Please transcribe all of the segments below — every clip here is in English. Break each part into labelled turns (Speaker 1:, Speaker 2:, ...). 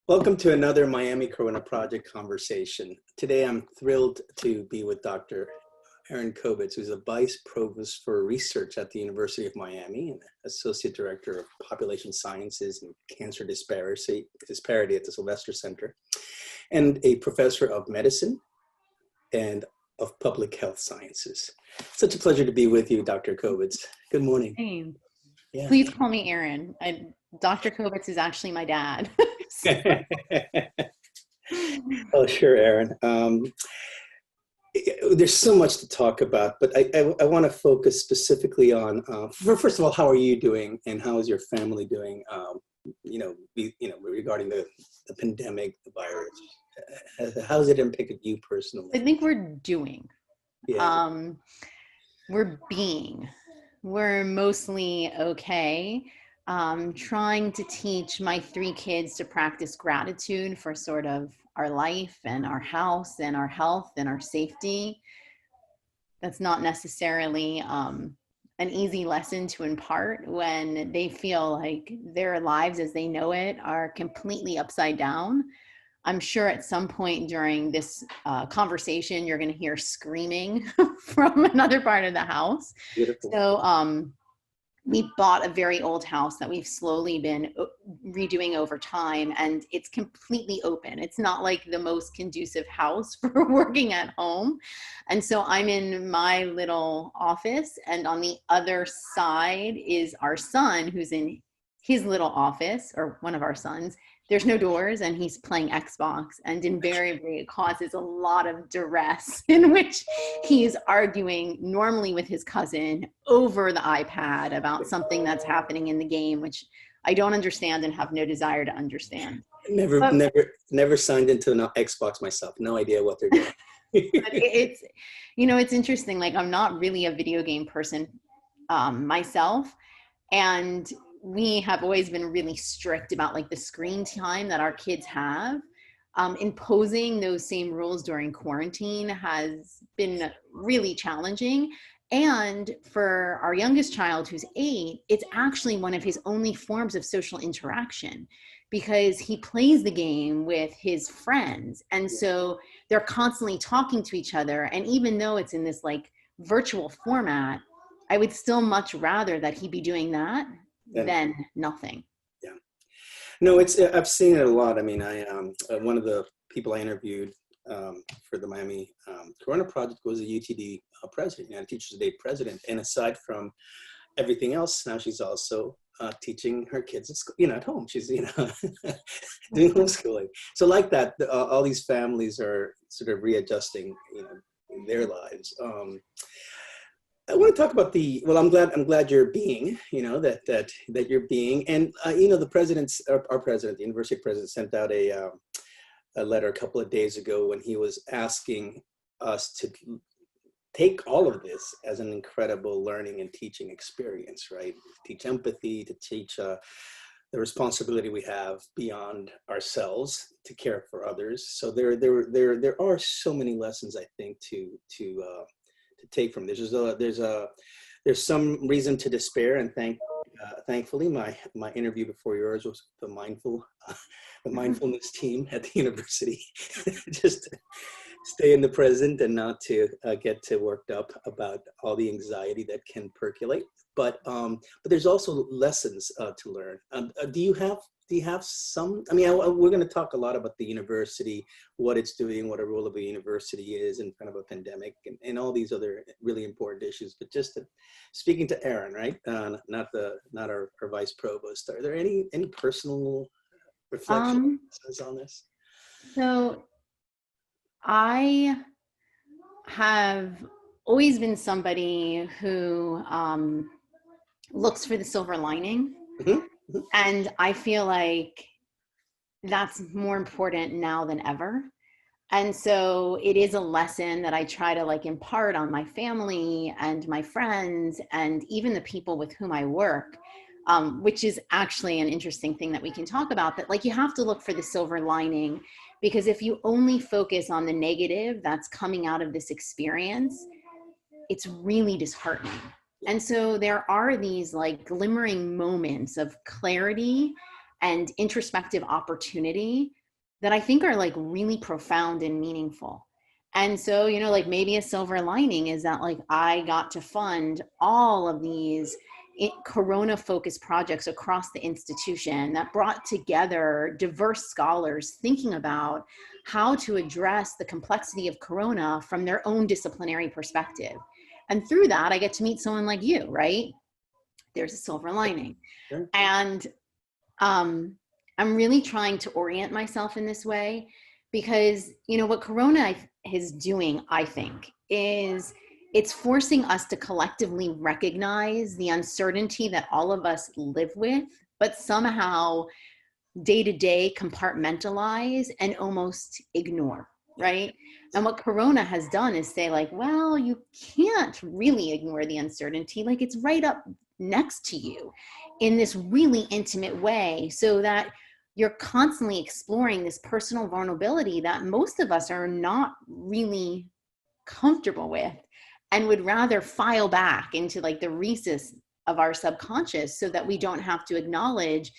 Speaker 1: Welcome to another Miami Corona Project conversation. Today I'm thrilled to be with Dr. Erin Kobetz, who's a Vice Provost for Research at the University of Miami and Associate Director of Population Sciences and Cancer Disparity at the Sylvester Center, and a Professor of Medicine and of Public Health Sciences. Such a pleasure to be with you, Dr. Kobetz. Good morning.
Speaker 2: Hey.
Speaker 1: Yeah.
Speaker 2: Please call me Erin. Dr. Kobetz is actually my dad.
Speaker 1: Oh, sure, Erin. There's so much to talk about, but I want to focus specifically on, first of all, how are you doing and how is your family doing, regarding the pandemic, the virus? How has it impacted you personally?
Speaker 2: I think we're doing.
Speaker 1: Yeah.
Speaker 2: We're mostly okay. Trying to teach my 3 kids to practice gratitude for sort of our life and our house and our health and our safety. That's not necessarily an easy lesson to impart when they feel like their lives as they know it are completely upside down. I'm sure at some point during this conversation, you're going to hear screaming from another part of the house.
Speaker 1: Beautiful.
Speaker 2: So we bought a very old house that we've slowly been redoing over time, and it's completely open. It's not like the most conducive house for working at home. And so I'm in my little office, and on the other side is our son, who's in his little office, or one of our sons. There's no doors, and he's playing Xbox, and invariably it causes a lot of duress in which he's arguing normally with his cousin over the iPad about something that's happening in the game, which I don't understand and have no desire to understand.
Speaker 1: Never signed into an Xbox myself. No idea what they're doing.
Speaker 2: It's interesting. Like, I'm not really a video game person myself, and we have always been really strict about like the screen time that our kids have. Imposing those same rules during quarantine has been really challenging. And for our youngest child, who's 8, it's actually one of his only forms of social interaction because he plays the game with his friends. And so they're constantly talking to each other. And even though it's in this like virtual format, I would still much rather that he be doing that than nothing.
Speaker 1: Yeah. No, I've seen it a lot. I mean, one of the people I interviewed for the Miami Corona Project was a UTD president, a Teachers Day president. And aside from everything else, now she's also teaching her kids at school, at home. She's, doing homeschooling. So like that, all these families are sort of readjusting, in their lives. I want to talk about I'm glad you're being, that you're being, and the our president, the university president, sent out a letter a couple of days ago when he was asking us to take all of this as an incredible learning and teaching experience, right? Teach empathy, to teach the responsibility we have beyond ourselves to care for others. So there are so many lessons, I think, to take from this. There's some reason to despair, and thankfully my interview before yours was the mindfulness team at the university. Just to stay in the present and not to get too worked up about all the anxiety that can percolate. But there's also lessons to learn. Do you have some? I mean, we're going to talk a lot about the university, what it's doing, what a role of a university is in kind of a pandemic, and all these other really important issues. But just speaking to Erin, right? Not our vice provost. Are there any personal reflections on this?
Speaker 2: So I have always been somebody who looks for the silver lining.
Speaker 1: Mm-hmm.
Speaker 2: And I feel like that's more important now than ever. And so it is a lesson that I try to like impart on my family and my friends and even the people with whom I work, which is actually an interesting thing that we can talk about, that like you have to look for the silver lining, because if you only focus on the negative that's coming out of this experience, it's really disheartening. And so there are these like glimmering moments of clarity and introspective opportunity that I think are like really profound and meaningful. And so, you know, like maybe a silver lining is that like I got to fund all of these corona focused projects across the institution that brought together diverse scholars thinking about how to address the complexity of corona from their own disciplinary perspective. And through that, I get to meet someone like you, right? There's a silver lining.
Speaker 1: Sure.
Speaker 2: And I'm really trying to orient myself in this way because, you know, what corona is doing, I think, is it's forcing us to collectively recognize the uncertainty that all of us live with, but somehow day to day compartmentalize and almost ignore, right? And what corona has done is say like, well, you can't really ignore the uncertainty, like it's right up next to you in this really intimate way, so that you're constantly exploring this personal vulnerability that most of us are not really comfortable with and would rather file back into like the recess of our subconscious so that we don't have to acknowledge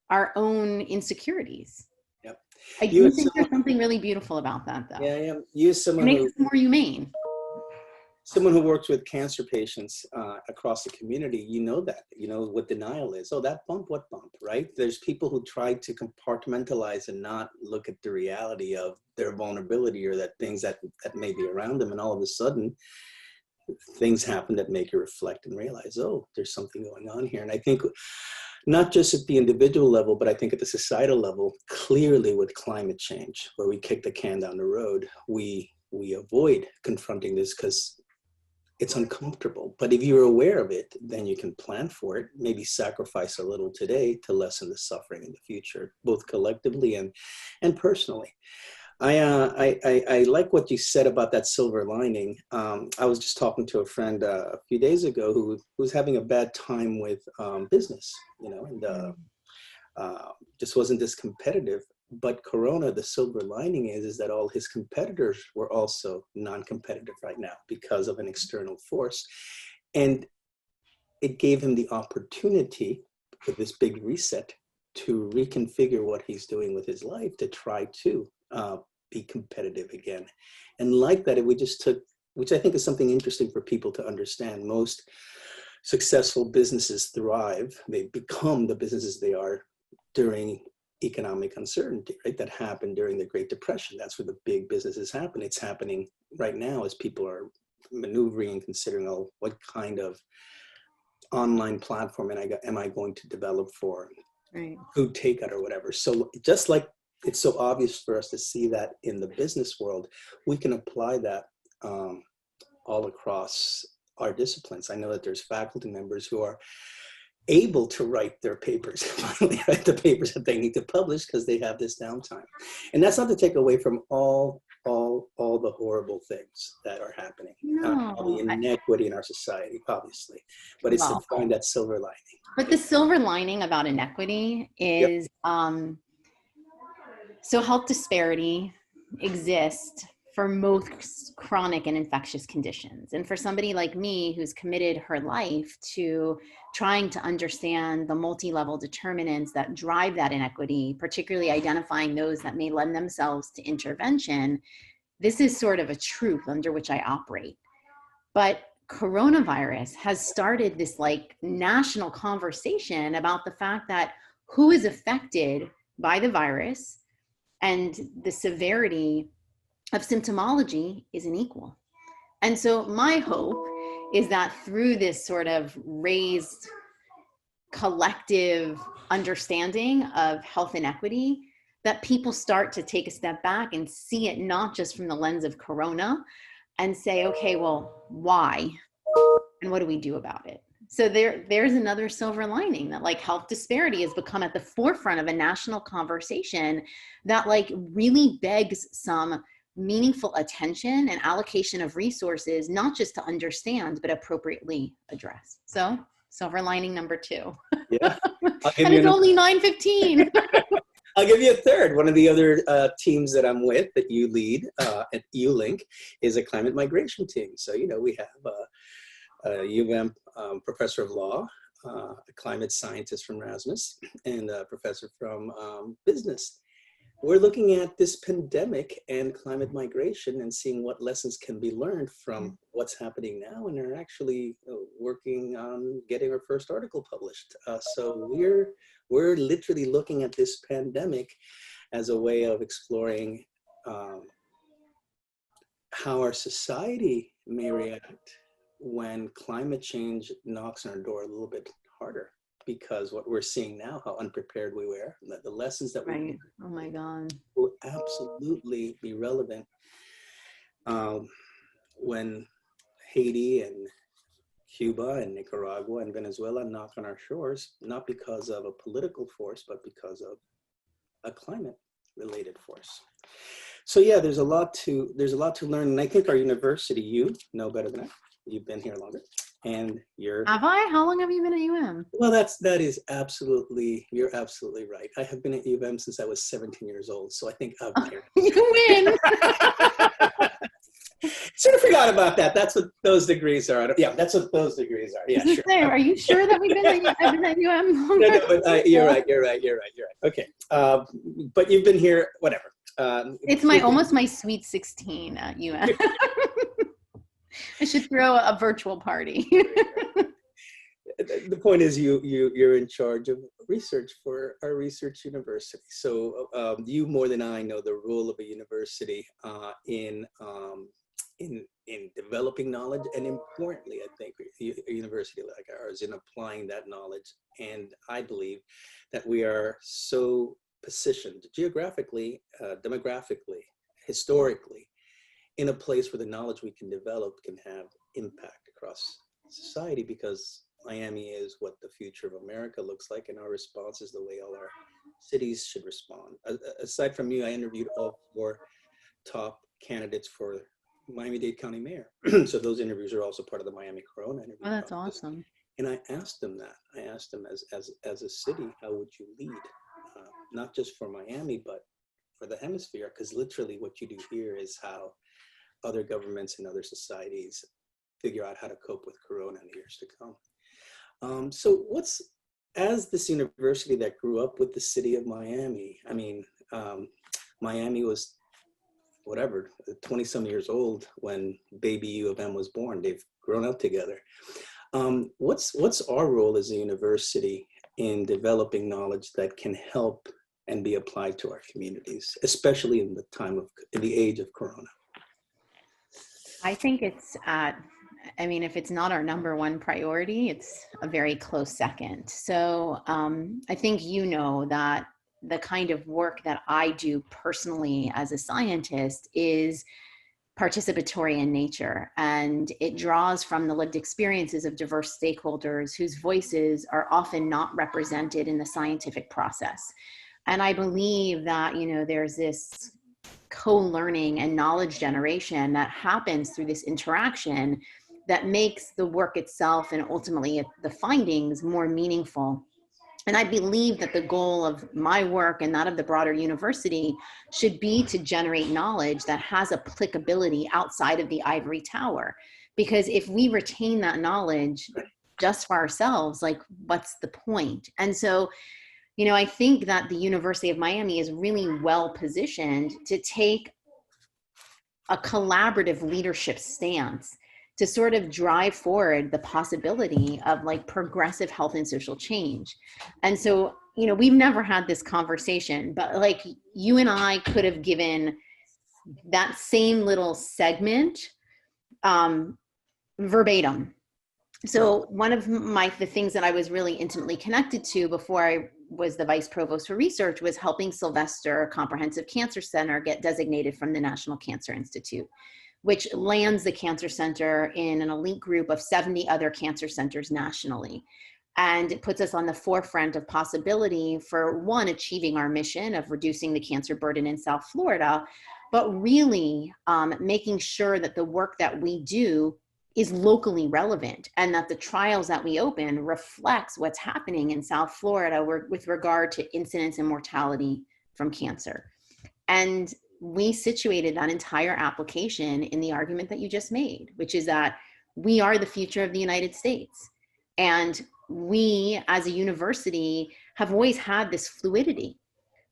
Speaker 2: our own insecurities.
Speaker 1: Yep.
Speaker 2: I do think there's something really beautiful about that, though.
Speaker 1: Yeah, yeah. You as someone
Speaker 2: it makes us more humane.
Speaker 1: Someone who works with cancer patients across the community, you know that, you know what denial is. Oh, that bump, what bump, right? There's people who try to compartmentalize and not look at the reality of their vulnerability or that things that may be around them. And all of a sudden, things happen that make you reflect and realize, oh, there's something going on here. And I think not just at the individual level, but I think at the societal level, clearly with climate change, where we kick the can down the road, we avoid confronting this because it's uncomfortable. But if you're aware of it, then you can plan for it, maybe sacrifice a little today to lessen the suffering in the future, both collectively and personally. I like what you said about that silver lining. I was just talking to a friend a few days ago who was having a bad time with business, you know, and just wasn't this competitive. But Corona, the silver lining is that all his competitors were also non-competitive right now because of an external force. And it gave him the opportunity with this big reset to reconfigure what he's doing with his life to try to be competitive again. And like that, if we just took, which I think is something interesting for people to understand, most successful businesses thrive, they become the businesses they are during economic uncertainty, right? That happened during the Great Depression. That's where the big businesses happen. It's happening right now as people are maneuvering and considering, oh, what kind of online platform am I going to develop for food takeout or whatever. So just like it's so obvious for us to see that in the business world, we can apply that all across our disciplines. I know that there's faculty members who are able to write their papers, finally write the papers that they need to publish because they have this downtime. And that's not to take away from all the horrible things that are happening, all the inequity in our society, obviously, but it's to find that silver lining.
Speaker 2: But the silver lining about inequity is, so health disparity exists for most chronic and infectious conditions. And for somebody like me who's committed her life to trying to understand the multi-level determinants that drive that inequity, particularly identifying those that may lend themselves to intervention, this is sort of a truth under which I operate. But coronavirus has started this like national conversation about the fact that who is affected by the virus and the severity of symptomology is unequal. And so my hope is that through this sort of raised collective understanding of health inequity, that people start to take a step back and see it not just from the lens of corona and say, okay, well, why? And what do we do about it? So there's another silver lining that like health disparity has become at the forefront of a national conversation that like really begs some meaningful attention and allocation of resources, not just to understand, but appropriately address. So silver lining number 2.
Speaker 1: Yeah.
Speaker 2: And it's only 9:15.
Speaker 1: I'll give you a third. One of the other teams that I'm with that you lead at ULink is a climate migration team. So, you know, we have a U of M professor of law, a climate scientist from Erasmus, and a professor from business. we're looking at this pandemic and climate migration and seeing what lessons can be learned from what's happening now, and are actually working on getting our first article published. So we're literally looking at this pandemic as a way of exploring how our society may react when climate change knocks on our door a little bit harder. Because what we're seeing now, how unprepared we were, the lessons that we
Speaker 2: Right. Oh my God.
Speaker 1: will absolutely be relevant when Haiti and Cuba and Nicaragua and Venezuela knock on our shores, not because of a political force, but because of a climate-related force. So yeah, there's a lot to learn, and I think our university, you know better than I. You've been here longer, and you're.
Speaker 2: Have I? How long have you been at UM?
Speaker 1: Well, you're absolutely right. I have been at UM since I was 17 years old, so I think I've been here.
Speaker 2: You win.
Speaker 1: Sort of forgot about that. That's what those degrees are. Yeah, that's what those degrees are. Yeah, sure.
Speaker 2: Are you sure that I've been at UM longer?
Speaker 1: No, but you're right. Okay, but you've been here, whatever.
Speaker 2: It's almost my sweet 16 at UM. I should throw a virtual party.
Speaker 1: The point is, you're in charge of research for our research university. So you more than I know the role of a university in developing knowledge, and importantly, I think a university like ours in applying that knowledge. And I believe that we are so positioned geographically, demographically, historically, in a place where the knowledge we can develop can have impact across society, because Miami is what the future of America looks like, and our response is the way all our cities should respond. Aside from you, I interviewed all 4 top candidates for Miami-Dade County Mayor. So those interviews are also part of the Miami Corona interview.
Speaker 2: Oh, that's
Speaker 1: process.
Speaker 2: awesome.
Speaker 1: And I asked them that. I asked them, as a city, how would you lead? Not just for Miami, but for the hemisphere, because literally what you do here is how other governments and other societies figure out how to cope with Corona in the years to come. So as this university that grew up with the city of Miami, I mean, Miami was 20 some years old when baby U of M was born. They've grown up together. What's our role as a university in developing knowledge that can help and be applied to our communities, especially in the age of Corona?
Speaker 2: I think it's if it's not our number one priority, it's a very close second. So I think that the kind of work that I do personally as a scientist is participatory in nature, and it draws from the lived experiences of diverse stakeholders whose voices are often not represented in the scientific process. And I believe that, there's this co-learning and knowledge generation that happens through this interaction that makes the work itself and ultimately the findings more meaningful. And I believe that the goal of my work and that of the broader university should be to generate knowledge that has applicability outside of the ivory tower. Because if we retain that knowledge just for ourselves, what's the point? And so, I think that the University of Miami is really well positioned to take a collaborative leadership stance to sort of drive forward the possibility of progressive health and social change. And so, we've never had this conversation, but you and I could have given that same little segment verbatim. So one of the things that I was really intimately connected to before I was the vice provost for research was helping Sylvester Comprehensive Cancer Center get designated from the National Cancer Institute, which lands the cancer center in an elite group of 70 other cancer centers nationally. And it puts us on the forefront of possibility for, one, achieving our mission of reducing the cancer burden in South Florida, but really making sure that the work that we do is locally relevant, and that the trials that we open reflects what's happening in South Florida with regard to incidence and mortality from cancer. And we situated that entire application in the argument that you just made, which is that we are the future of the United States. And we, as a university, have always had this fluidity.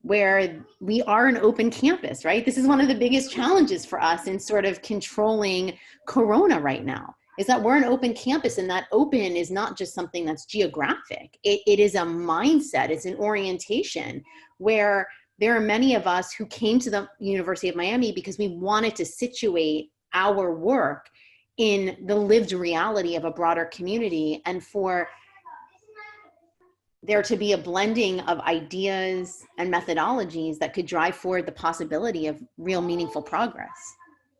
Speaker 2: where we are an open campus, right? This is one of the biggest challenges for us in sort of controlling Corona right now, is that we're an open campus, and that open is not just something that's geographic. It is a mindset, it's an orientation where there are many of us who came to the University of Miami because we wanted to situate our work in the lived reality of a broader community, and for there to be a blending of ideas and methodologies that could drive forward the possibility of real meaningful progress.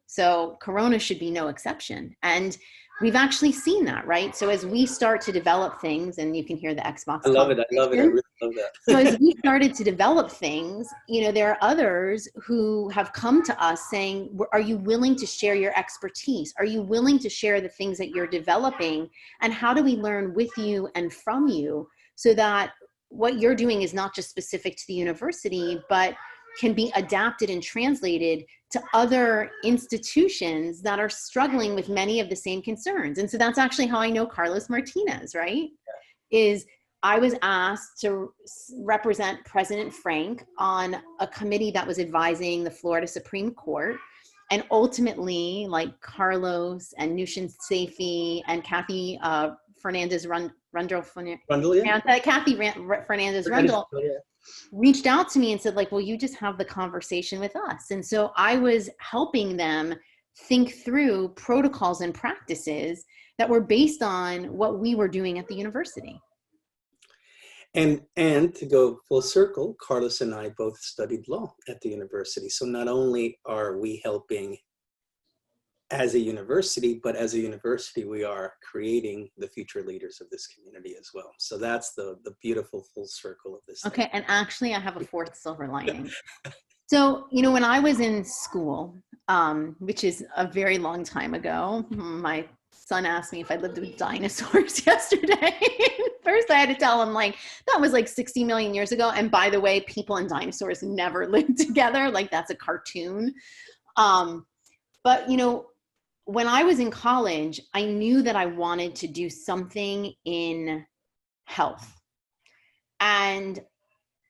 Speaker 2: So Corona should be no exception. And we've actually seen that, right? So as we start to develop things, and you can hear the Xbox.
Speaker 1: I love it. I love it. I really love that.
Speaker 2: So as we started to develop things, you know, there are others who have come to us saying, are you willing to share your expertise? Are you willing to share the things that you're developing? And how do we learn with you and from you, so that what you're doing is not just specific to the university, but can be adapted and translated to other institutions that are struggling with many of the same concerns. And so that's actually how I know Carlos Martinez, right? Is I was asked to represent President Frank on a committee that was advising the Florida Supreme Court. And ultimately, like Carlos and Nushin Saifi and Kathy Fernandez-Rundle, Kathy Fernandez-Rundle reached out to me and said, like, well, you just have the conversation with us. And so I was helping them think through protocols and practices that were based on what we were doing at the university.
Speaker 1: And to go full circle, Carlos and I both studied law at the university. So not only are we helping as a university, but as a university, we are creating the future leaders of this community as well. So that's the beautiful full circle of this.
Speaker 2: Okay, and actually I have a fourth silver lining. So, you know, when I was in school, which is a very long time ago, my son asked me if I lived with dinosaurs yesterday. First I had to tell him, like, that was like 60 million years ago. And by the way, people and dinosaurs never lived together. Like, that's a cartoon. But, you know, when I was in college, I knew that I wanted to do something in health. And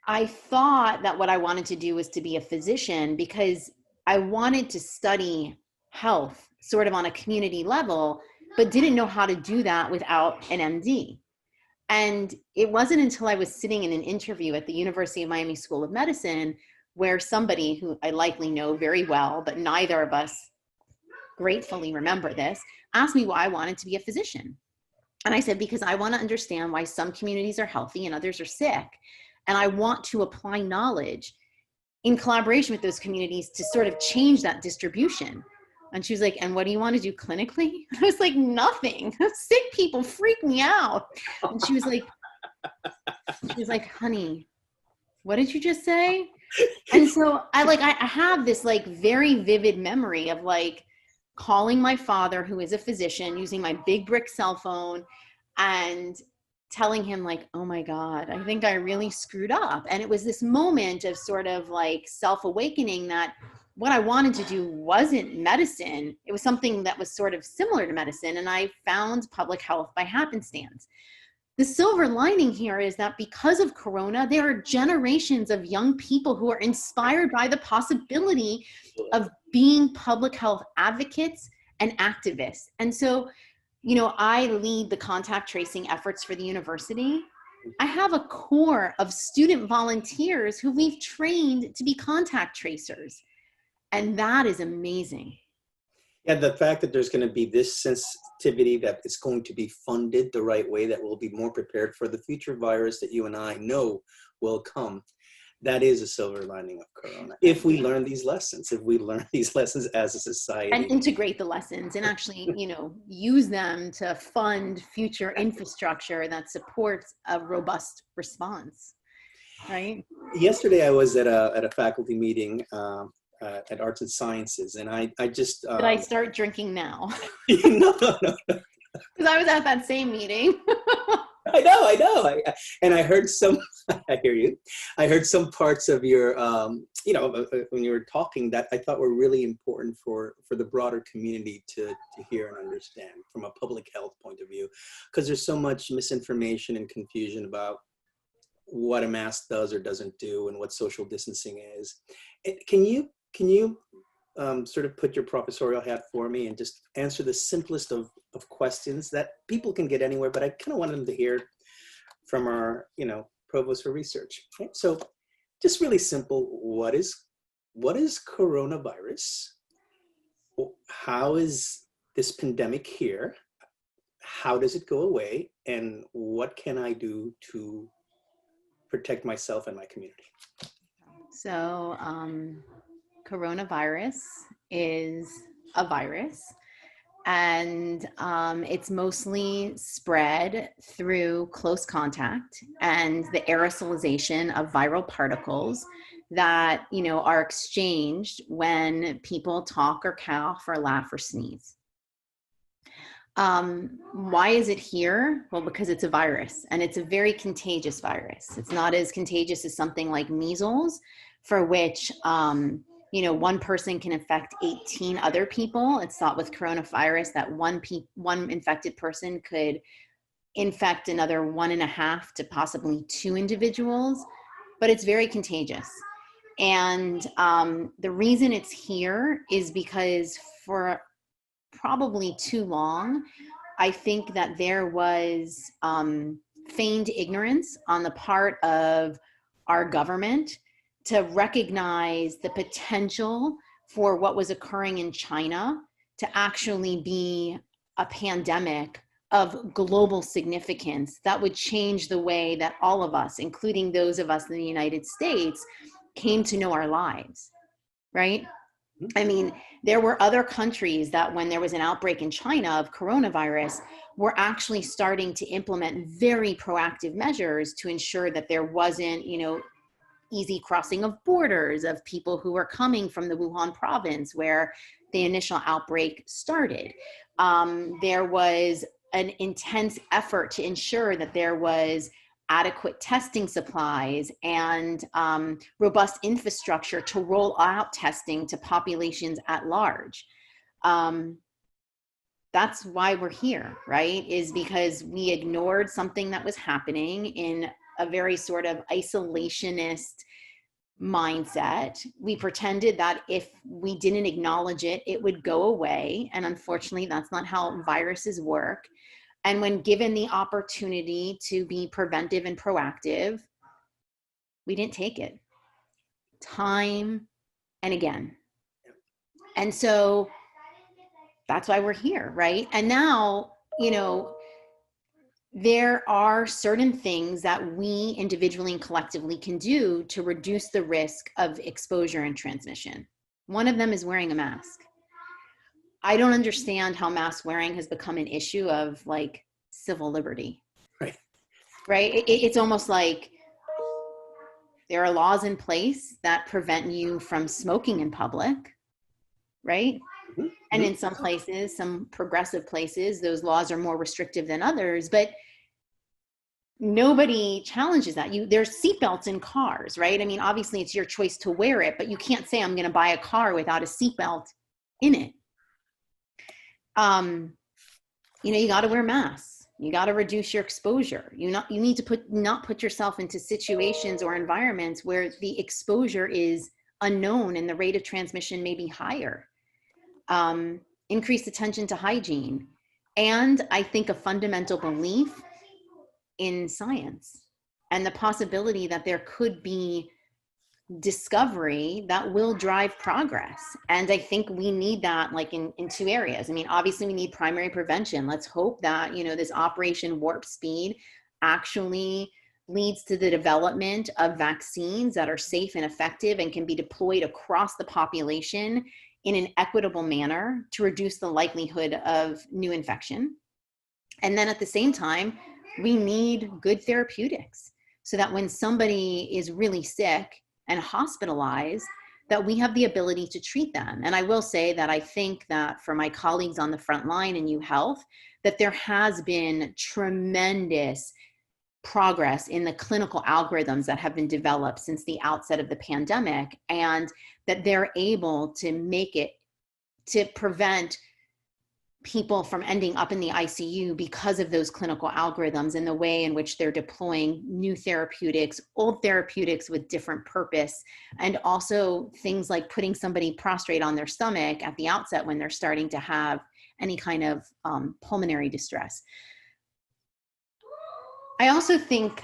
Speaker 2: I thought that what I wanted to do was to be a physician, because I wanted to study health sort of on a community level, but didn't know how to do that without an MD. And it wasn't until I was sitting in an interview at the University of Miami School of Medicine where somebody who I likely know very well, but neither of us gratefully remember this, asked me why I wanted to be a physician. And I said, because I want to understand why some communities are healthy and others are sick. And I want to apply knowledge in collaboration with those communities to sort of change that distribution. And she was like, and what do you want to do clinically? I was like, nothing. Sick people freak me out. And she was like, honey, what did you just say? And so I have this like very vivid memory of like calling my father, who is a physician, using my big brick cell phone and telling him like, oh my God, I think I really screwed up. And it was this moment of sort of like self-awakening that what I wanted to do wasn't medicine. It was something that was sort of similar to medicine. And I found public health by happenstance. The silver lining here is that because of Corona, there are generations of young people who are inspired by the possibility of being public health advocates and activists. And so, you know, I lead the contact tracing efforts for the university. I have a core of student volunteers who we've trained to be contact tracers. And that is amazing.
Speaker 1: Yeah, the fact that there's going to be this sensitivity, that it's going to be funded the right way, that we'll be more prepared for the future virus that you and I know will come. That is a silver lining of Corona. If we learn these lessons, as a society.
Speaker 2: And integrate the lessons and actually, you know, use them to fund future infrastructure that supports a robust response, right?
Speaker 1: Yesterday I was at a faculty meeting at Arts and Sciences, and I just
Speaker 2: Did I start drinking now?
Speaker 1: No.
Speaker 2: Because I was at that same meeting.
Speaker 1: I know. And I heard I hear you. I heard some parts of your, when you were talking that I thought were really important for the broader community to hear and understand from a public health point of view, because there's so much misinformation and confusion about what a mask does or doesn't do and what social distancing is. Can you sort of put your professorial hat for me and just answer the simplest of questions that people can get anywhere, but I kind of want them to hear from our, provost for research. Okay? So just really simple, what is coronavirus? How is this pandemic here? How does it go away? And what can I do to protect myself and my community?
Speaker 2: So coronavirus is a virus, and it's mostly spread through close contact and the aerosolization of viral particles that are exchanged when people talk or cough or laugh or sneeze. Why is it here? Well, because it's a virus, and it's a very contagious virus. It's not as contagious as something like measles, for which one person can infect 18 other people. It's thought with coronavirus that one infected person could infect another 1.5 to possibly 2 individuals, but it's very contagious. And the reason it's here is because for probably too long, I think that there was feigned ignorance on the part of our government to recognize the potential for what was occurring in China to actually be a pandemic of global significance that would change the way that all of us, including those of us in the United States, came to know our lives, right? I mean, there were other countries that when there was an outbreak in China of coronavirus, were actually starting to implement very proactive measures to ensure that there wasn't, easy crossing of borders of people who were coming from the Wuhan province where the initial outbreak started. There was an intense effort to ensure that there was adequate testing supplies and robust infrastructure to roll out testing to populations at large. That's why we're here, right? Is because we ignored something that was happening in a very sort of isolationist mindset. We pretended that if we didn't acknowledge it, it would go away. And unfortunately, that's not how viruses work. And when given the opportunity to be preventive and proactive, we didn't take it time and again. And so that's why we're here, right? And now, there are certain things that we individually and collectively can do to reduce the risk of exposure and transmission. One of them is wearing a mask. I don't understand how mask wearing has become an issue of like civil liberty. Right? It's almost like there are laws in place that prevent you from smoking in public, right? And in some places, some progressive places, those laws are more restrictive than others, but nobody challenges that. There's seatbelts in cars, right? I mean, obviously it's your choice to wear it, but you can't say I'm going to buy a car without a seatbelt in it. You got to wear masks. You got to reduce your exposure. You need to not put yourself into situations or environments where the exposure is unknown and the rate of transmission may be higher. Increased attention to hygiene. And I think a fundamental belief in science and the possibility that there could be discovery that will drive progress. And I think we need that like in 2 areas. I mean, obviously we need primary prevention. Let's hope that, this Operation Warp Speed actually leads to the development of vaccines that are safe and effective and can be deployed across the population in an equitable manner to reduce the likelihood of new infection. And then at the same time, we need good therapeutics so that when somebody is really sick and hospitalized, that we have the ability to treat them. And I will say that I think that for my colleagues on the front line in UHealth, that there has been tremendous progress in the clinical algorithms that have been developed since the outset of the pandemic, and that they're able to make it to prevent people from ending up in the ICU because of those clinical algorithms and the way in which they're deploying new therapeutics, old therapeutics with different purpose, and also things like putting somebody prostrate on their stomach at the outset when they're starting to have any kind of pulmonary distress. I also think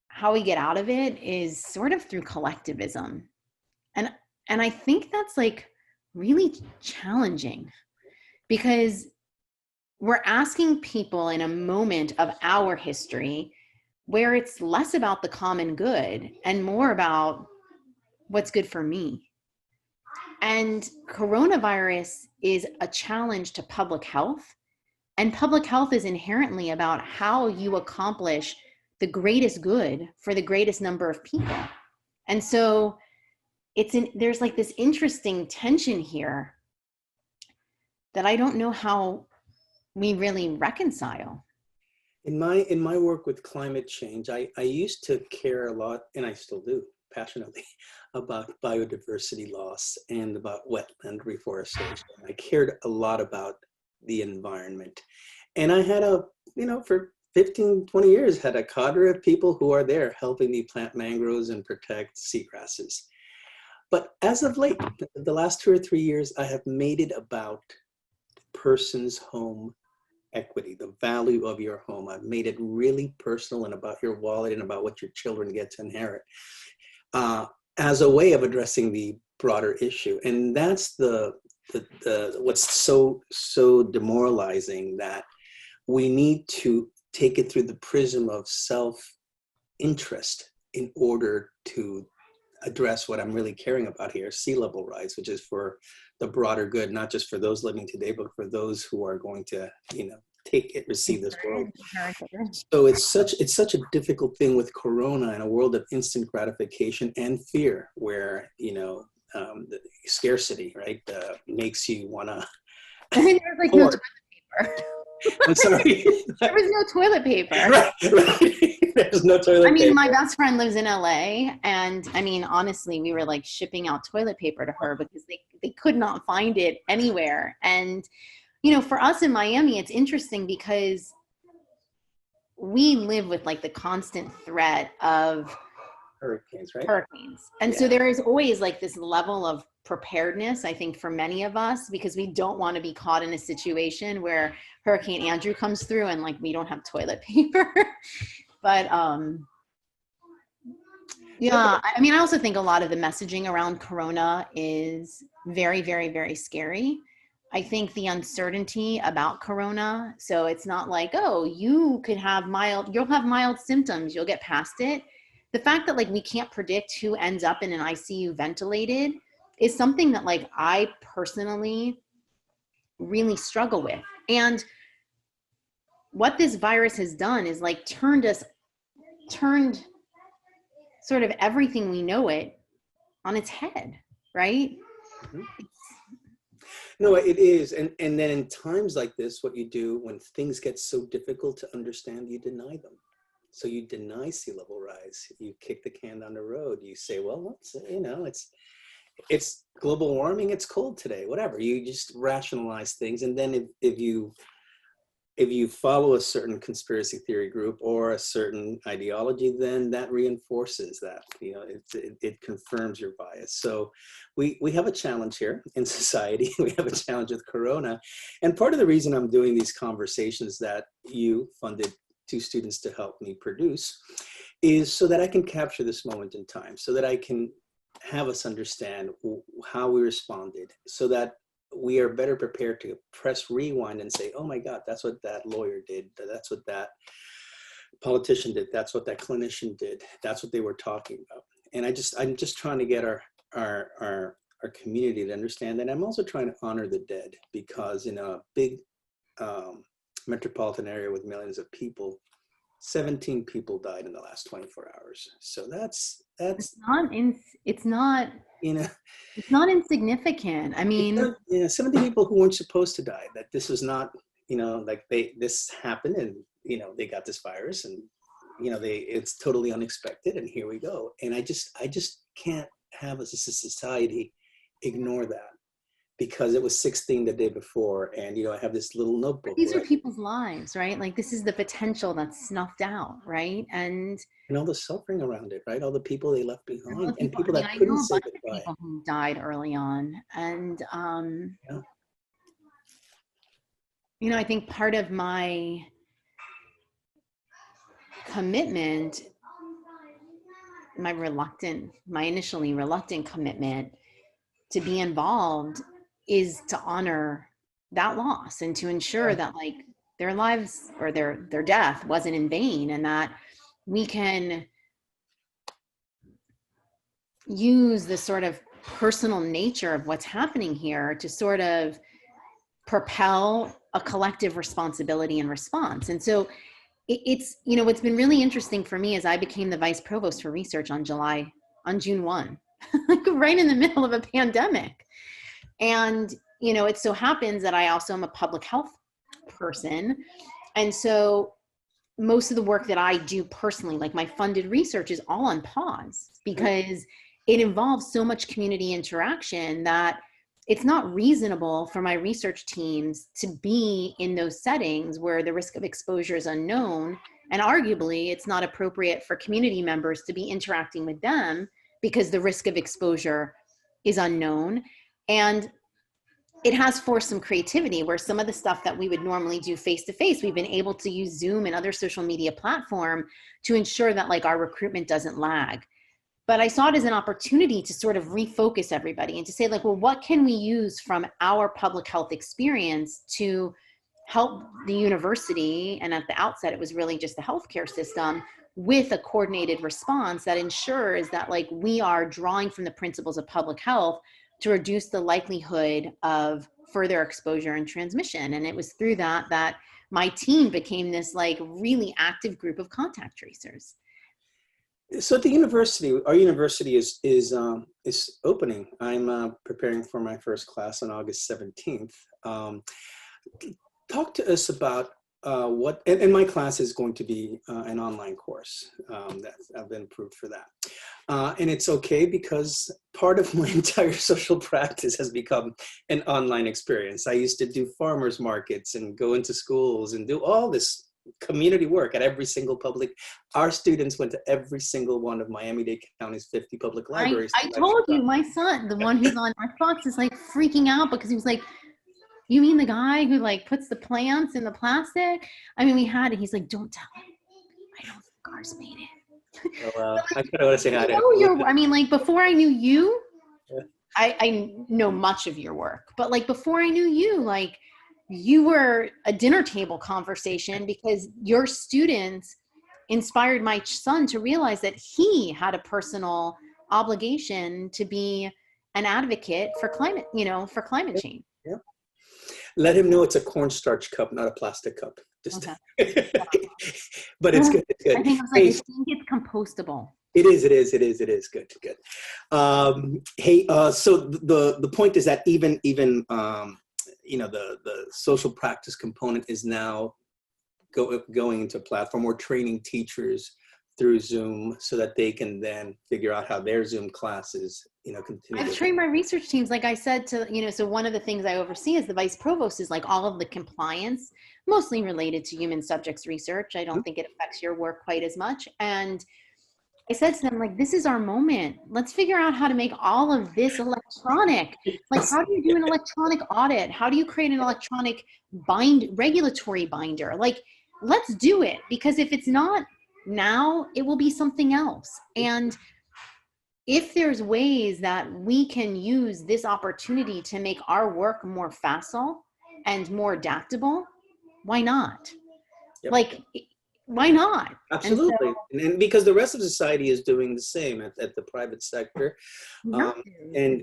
Speaker 2: how we get out of it is sort of through collectivism. And I think that's like really challenging, because we're asking people in a moment of our history where it's less about the common good and more about what's good for me. And coronavirus is a challenge to public health, and public health is inherently about how you accomplish the greatest good for the greatest number of people. And so there's like this interesting tension here that I don't know how we really reconcile.
Speaker 1: In my work with climate change, I used to care a lot, and I still do passionately, about biodiversity loss and about wetland reforestation. I cared a lot about the environment. And I had for 15, 20 years, had a cadre of people who are there helping me plant mangroves and protect seagrasses. But as of late, the last 2 or 3 years, I have made it about person's home equity, the value of your home. I've made it really personal and about your wallet and about what your children get to inherit as a way of addressing the broader issue. And that's what's so demoralizing, that we need to take it through the prism of self-interest in order to address what I'm really caring about here, sea level rise, which is for the broader good, not just for those living today, but for those who are going to, receive this world. So it's such a difficult thing with Corona, in a world of instant gratification and fear, where, the scarcity, right, makes you wanna.
Speaker 2: There's like no toilet paper.
Speaker 1: I'm sorry.
Speaker 2: There was no toilet paper.
Speaker 1: Right. There's no toilet paper.
Speaker 2: My best friend lives in LA, and honestly, we were like shipping out toilet paper to her because they could not find it anywhere. And, for us in Miami, it's interesting because we live with like the constant threat of
Speaker 1: hurricanes, right?
Speaker 2: Hurricanes. And so there is always like this level of preparedness, I think, for many of us, because we don't want to be caught in a situation where Hurricane Andrew comes through and like we don't have toilet paper. But I also think a lot of the messaging around Corona is very, very, very scary. I think the uncertainty about Corona, so it's not like, oh, you'll have mild symptoms, you'll get past it. The fact that like we can't predict who ends up in an ICU ventilated is something that like I personally really struggle with. And what this virus has done is like turned sort of everything we know it on its head, right?
Speaker 1: Mm-hmm. No, it is. And then in times like this, what you do when things get so difficult to understand, you deny them. So you deny sea level rise. You kick the can down the road. You say, well, it's global warming. It's cold today, whatever. You just rationalize things. And then if you follow a certain conspiracy theory group or a certain ideology, then that reinforces that, it confirms your bias. So we have a challenge here in society. We have a challenge with Corona. And part of the reason I'm doing these conversations that you funded 2 students to help me produce is so that I can capture this moment in time, so that I can have us understand how we responded, so that we are better prepared to press rewind and say, oh my God, that's what that lawyer did. That's what that politician did. That's what that clinician did. That's what they were talking about. And I'm just trying to get our community to understand that. I'm also trying to honor the dead, because in a big metropolitan area with millions of people, 17 people died in the last 24 hours. So that's
Speaker 2: it's not insignificant.
Speaker 1: 70 people who weren't supposed to die, that this was not, this happened and, they got this virus and, it's totally unexpected and here we go. And I just can't have as a society ignore that, because it was 16 the day before. And, I have this little notebook.
Speaker 2: These are people's lives, right? Like this is the potential that's snuffed out, right? And
Speaker 1: all the suffering around it, right? All the people they left behind, and people
Speaker 2: I
Speaker 1: that
Speaker 2: know
Speaker 1: couldn't
Speaker 2: a
Speaker 1: say
Speaker 2: bunch of
Speaker 1: goodbye.
Speaker 2: people who died early on. And, I think part of my commitment, my initially reluctant commitment to be involved is to honor that loss and to ensure that like their lives or their death wasn't in vain, and that we can use the sort of personal nature of what's happening here to sort of propel a collective responsibility and response. And so it's, what's been really interesting for me is I became the vice provost for research on June 1, like right in the middle of a pandemic. And, it so happens that I also am a public health person. And so most of the work that I do personally, like my funded research, is all on pause because it involves so much community interaction that it's not reasonable for my research teams to be in those settings where the risk of exposure is unknown. And arguably, it's not appropriate for community members to be interacting with them because the risk of exposure is unknown. And it has forced some creativity where some of the stuff that we would normally do face-to-face, we've been able to use Zoom and other social media platform to ensure that like our recruitment doesn't lag. But I saw it as an opportunity to sort of refocus everybody and to say like, well, what can we use from our public health experience to help the university? And at the outset, it was really just the healthcare system with a coordinated response that ensures that like we are drawing from the principles of public health to reduce the likelihood of further exposure and transmission. And it was through that my team became this like really active group of contact tracers.
Speaker 1: So at the university, our university is opening. I'm preparing for my first class on August 17th. Talk to us about what, and my class is going to be an online course. That I've been approved for that. And it's okay because part of my entire social practice has become an online experience. I used to do farmers markets and go into schools and do all this community work at every single public. Our students went to every single one of Miami-Dade County's 50 public libraries.
Speaker 2: I told you, my son, the one who's on Xbox, is like freaking out because he was like, you mean the guy who like puts the plants in the plastic? I mean, we had it. He's like, don't tell him. I don't think ours made it.
Speaker 1: Oh, I kind of want to say hi to him.
Speaker 2: I mean, like before I knew you, I know much of your work, but like before I knew you, like you were a dinner table conversation because your students inspired my son to realize that he had a personal obligation to be an advocate for climate, for climate change.
Speaker 1: Yeah. Let him know it's a cornstarch cup, not a plastic cup. Just okay. But it's good. It's good.
Speaker 2: I think I was like, I think it's compostable.
Speaker 1: It is. Good. So the point is that even the social practice component is now going into a platform. We're training teachers through Zoom so that they can then figure out how their Zoom classes, continue.
Speaker 2: I've trained my research teams, like I said, to, so one of the things I oversee as the vice provost is like all of the compliance, mostly related to human subjects research. I don't think it affects your work quite as much. And I said to them, like, this is our moment. Let's figure out how to make all of this electronic. Like, how do you do an electronic audit? How do you create an electronic regulatory binder? Like, let's do it. Because if it's not now, it will be something else. And if there's ways that we can use this opportunity to make our work more facile and more adaptable, why not?
Speaker 1: Yep.
Speaker 2: Like, why not?
Speaker 1: Absolutely. And because the rest of society is doing the same at the private sector. And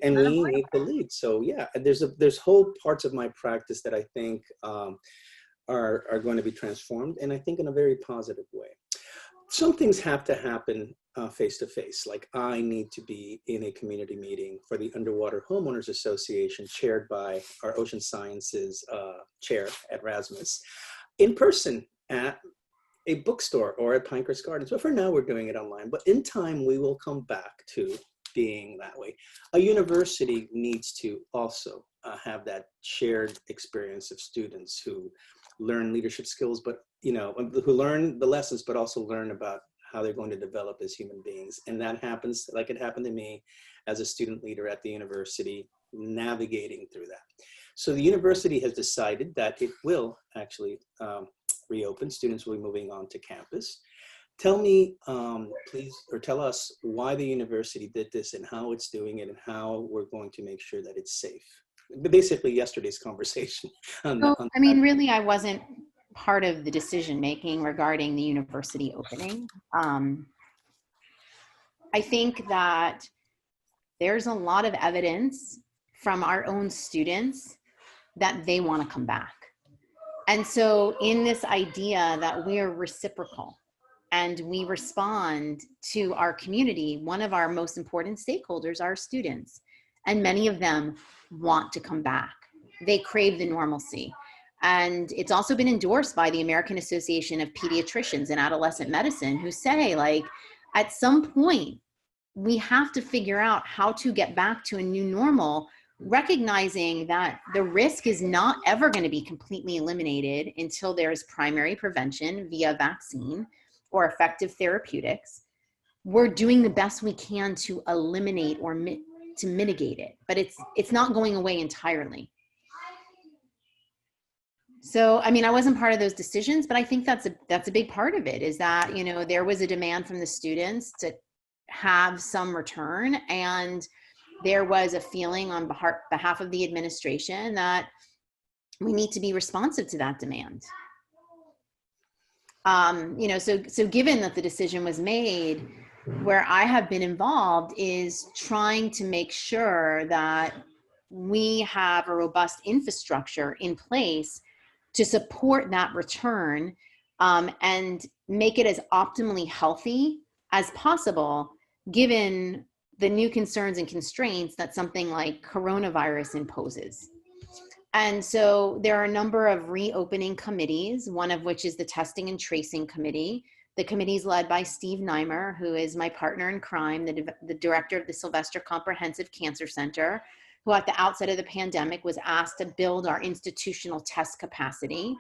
Speaker 1: we need to lead. So yeah, there's whole parts of my practice that I think are going to be transformed, and I think in a very positive way. Some things have to happen face-to-face. Like I need to be in a community meeting for the Underwater Homeowners Association, chaired by our Ocean Sciences chair at Rasmus, in person at a bookstore or at Pinecrest Gardens. But for now, we're doing it online. But in time, we will come back to being that way. A university needs to also have that shared experience of students who learn leadership skills, but who learn the lessons, but also learn about how they're going to develop as human beings. And that happens like it happened to me as a student leader at the university, navigating through that. So the university has decided that it will actually reopen. Students will be moving on to campus. Tell me, please, or tell us why the university did this and how it's doing it and how we're going to make sure that it's safe. Basically, yesterday's conversation.
Speaker 2: I mean, really, I wasn't part of the decision making regarding the university opening. I think that there's a lot of evidence from our own students that they want to come back. And so in this idea that we're reciprocal and we respond to our community, one of our most important stakeholders are students. And many of them want to come back. They crave the normalcy. And it's also been endorsed by the American Association of Pediatricians and Adolescent Medicine, who say, like, at some point, we have to figure out how to get back to a new normal, recognizing that the risk is not ever going to be completely eliminated until there's primary prevention via vaccine or effective therapeutics. We're doing the best we can to eliminate or to mitigate it, but it's not going away entirely. So, I mean, I wasn't part of those decisions, but I think that's a big part of it, is that, there was a demand from the students to have some return, and there was a feeling on behalf of the administration that we need to be responsive to that demand. So given that the decision was made, where I have been involved is trying to make sure that we have a robust infrastructure in place to support that return, and make it as optimally healthy as possible, given the new concerns and constraints that something like coronavirus imposes. And so there are a number of reopening committees, one of which is the Testing and Tracing Committee. The committee is led by Steve Neimer, who is my partner in crime, the director of the Sylvester Comprehensive Cancer Center, who at the outset of the pandemic was asked to build our institutional test capacity.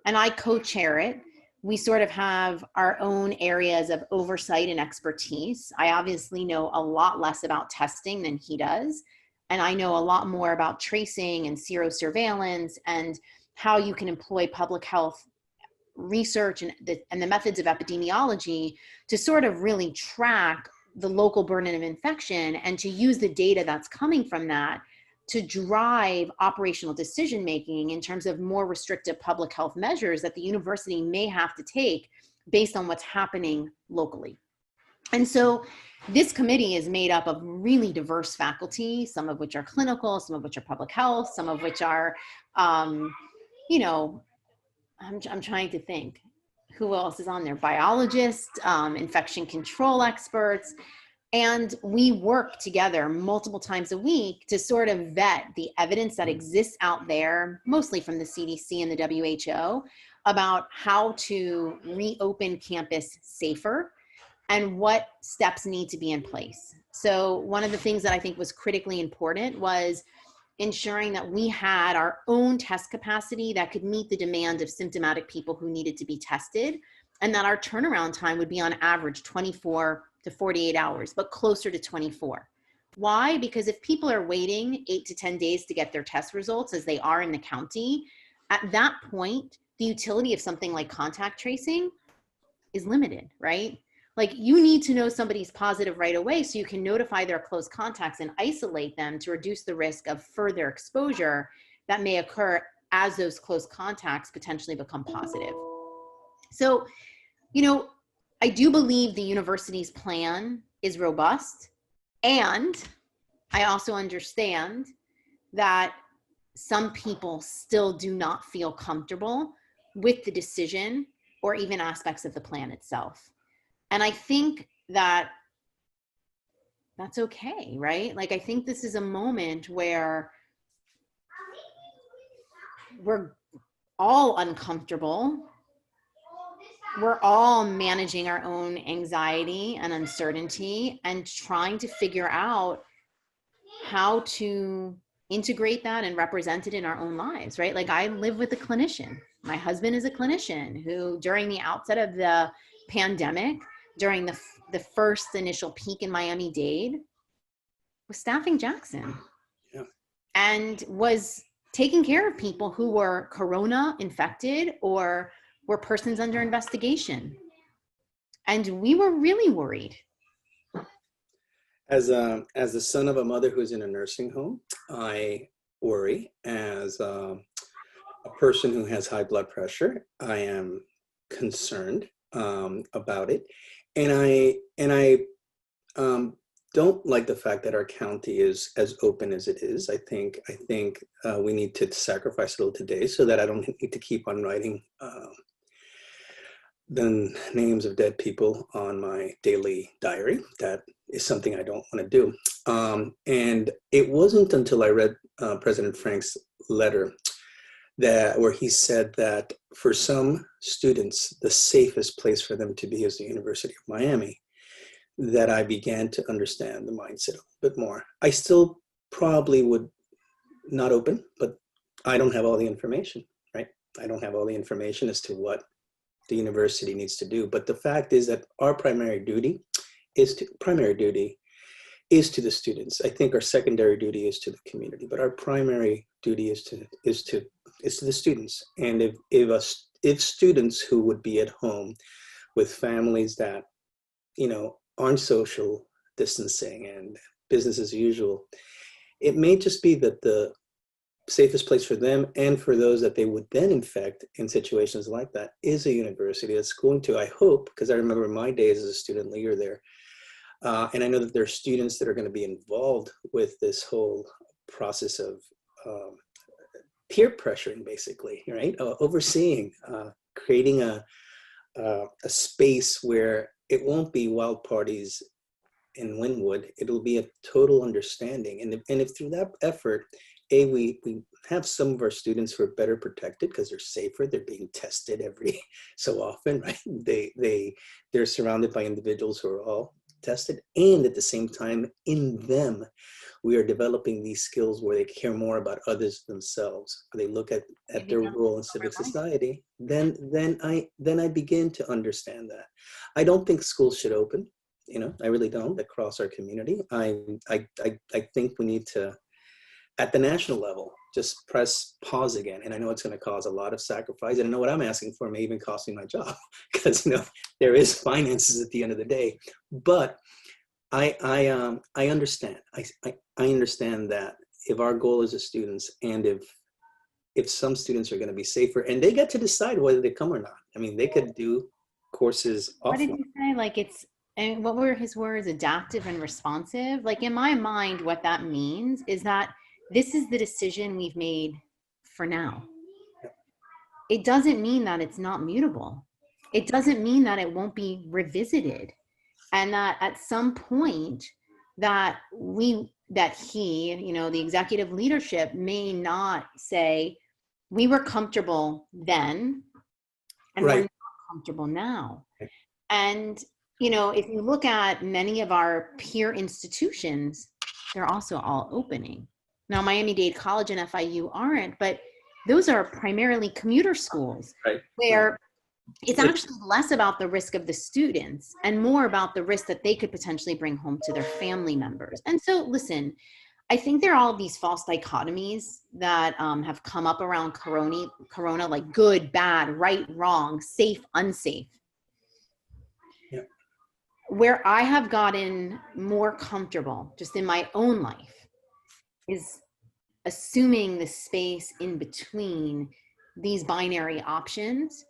Speaker 2: And I co-chair it. We sort of have our own areas of oversight and expertise. I obviously know a lot less about testing than he does. And I know a lot more about tracing and serosurveillance and how you can employ public health research and the methods of epidemiology to sort of really track the local burden of infection and to use the data that's coming from that to drive operational decision-making in terms of more restrictive public health measures that the university may have to take based on what's happening locally. And so this committee is made up of really diverse faculty, some of which are clinical, some of which are public health, some of which are, I'm trying to think who else is on there, biologists, infection control experts. And we work together multiple times a week to sort of vet the evidence that exists out there, mostly from the CDC and the WHO, about how to reopen campus safer and what steps need to be in place. So one of the things that I think was critically important was ensuring that we had our own test capacity that could meet the demand of symptomatic people who needed to be tested, and that our turnaround time would be on average 24 to 48 hours, but closer to 24. Why? Because if people are waiting 8 to 10 days to get their test results, as they are in the county, at that point, the utility of something like contact tracing is limited, right? Like, you need to know somebody's positive right away so you can notify their close contacts and isolate them to reduce the risk of further exposure that may occur as those close contacts potentially become positive. So, I do believe the university's plan is robust, and I also understand that some people still do not feel comfortable with the decision or even aspects of the plan itself. And I think that that's okay, right? Like, I think this is a moment where we're all uncomfortable. We're all managing our own anxiety and uncertainty and trying to figure out how to integrate that and represent it in our own lives, right? Like I live with a clinician. My husband is a clinician who, during the outset of the pandemic, during the first initial peak in Miami-Dade, was staffing Jackson.
Speaker 1: Yeah.
Speaker 2: And was taking care of people who were corona infected or were persons under investigation. And we were really worried.
Speaker 1: As the son of a mother who's in a nursing home, I worry. As a person who has high blood pressure, I am concerned about it, and I don't like the fact that our county is as open as it is. I think we need to sacrifice a little today so that I don't need to keep on writing the names of dead people on my daily diary. That is something I don't want to do. And it wasn't until I read President Frank's letter where he said that for some students, the safest place for them to be is the University of Miami, that I began to understand the mindset a bit more. I still probably would not open, but I don't have all the information, right? I don't have all the information as to what the university needs to do. But the fact is that our primary duty is to the students. I think our secondary duty is to the community, but our primary duty is to the students. And if students who would be at home with families that, aren't social distancing and business as usual, it may just be that the safest place for them and for those that they would then infect in situations like that is a university that's going to, I hope, because I remember my days as a student leader there, and I know that there are students that are going to be involved with this whole process of peer pressuring, basically, right? Overseeing, creating a space where it won't be wild parties in Wynwood. It'll be a total understanding. And if through that effort, we have some of our students who are better protected because they're safer, they're being tested every so often, right? They're surrounded by individuals who are all tested. And at the same time, in them, we are developing these skills where they care more about others themselves. They look at their role in civic society. Then I begin to understand that. I don't think schools should open. I really don't, across our community. I think we need to, at the national level, just press pause again. And I know it's going to cause a lot of sacrifice. And I know what I'm asking for may even cost me my job because there is finances at the end of the day. But I understand. I understand that if our goal is as students, and if some students are going to be safer, and they get to decide whether they come or not. I mean, they could do courses offline.
Speaker 2: What did you say? Like and what were his words? Adaptive and responsive. Like in my mind, what that means is that this is the decision we've made for now. It doesn't mean that it's not mutable. It doesn't mean that it won't be revisited. And that at some point that the executive leadership may not say, we were comfortable then and
Speaker 1: right.
Speaker 2: we're not comfortable now. And, if you look at many of our peer institutions, they're also all opening. Now, Miami-Dade College and FIU aren't, but those are primarily commuter schools,
Speaker 1: right.
Speaker 2: where it's actually less about the risk of the students and more about the risk that they could potentially bring home to their family members. And so, listen, I think there are all these false dichotomies that have come up around corona, like good, bad, right, wrong, safe, unsafe.
Speaker 1: Yeah.
Speaker 2: Where I have gotten more comfortable just in my own life is assuming the space in between these binary options,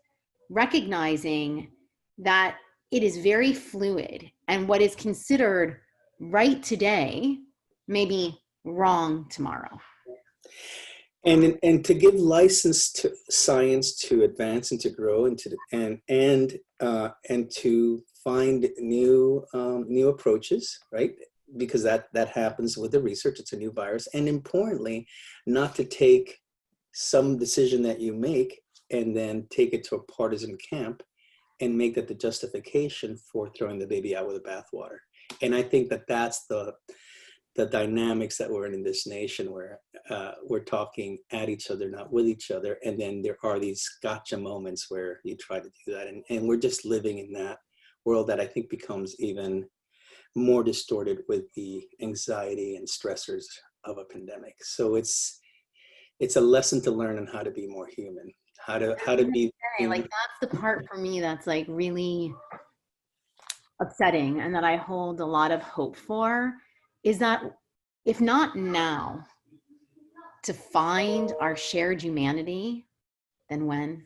Speaker 2: recognizing that it is very fluid, and what is considered right today may be wrong tomorrow.
Speaker 1: And to give license to science to advance and to grow and to find new approaches, right? Because that happens with the research. It's a new virus. And importantly, not to take some decision that you make and then take it to a partisan camp and make that the justification for throwing the baby out with the bathwater. And I think that that's the the dynamics that we're in this nation, where we're talking at each other, not with each other. And then there are these gotcha moments where you try to do that. And we're just living in that world that I think becomes even more distorted with the anxiety and stressors of a pandemic. So it's a lesson to learn on how to be more human, how to be
Speaker 2: like, that's the part for me that's like really upsetting, and that I hold a lot of hope for, is that if not now to find our shared humanity, then when?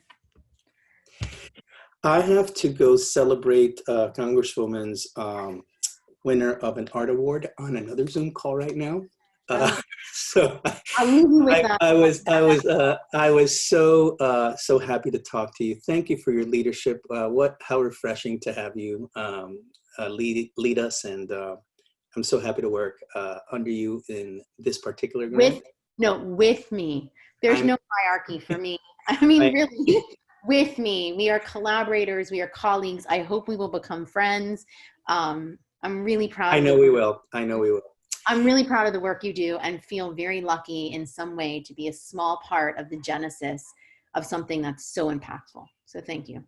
Speaker 1: I have to go celebrate Congresswoman's winner of an art award on another Zoom call right now. So
Speaker 2: I'll leave you with that.
Speaker 1: I was so happy to talk to you. Thank you for your leadership. How refreshing to have you lead us, and I'm so happy to work under you in this particular grant.
Speaker 2: With me. There's no hierarchy for me. I mean, really, with me. We are collaborators. We are colleagues. I hope we will become friends. I'm really proud.
Speaker 1: I know we will.
Speaker 2: I'm really proud of the work you do, and feel very lucky in some way to be a small part of the genesis of something that's so impactful. So thank you.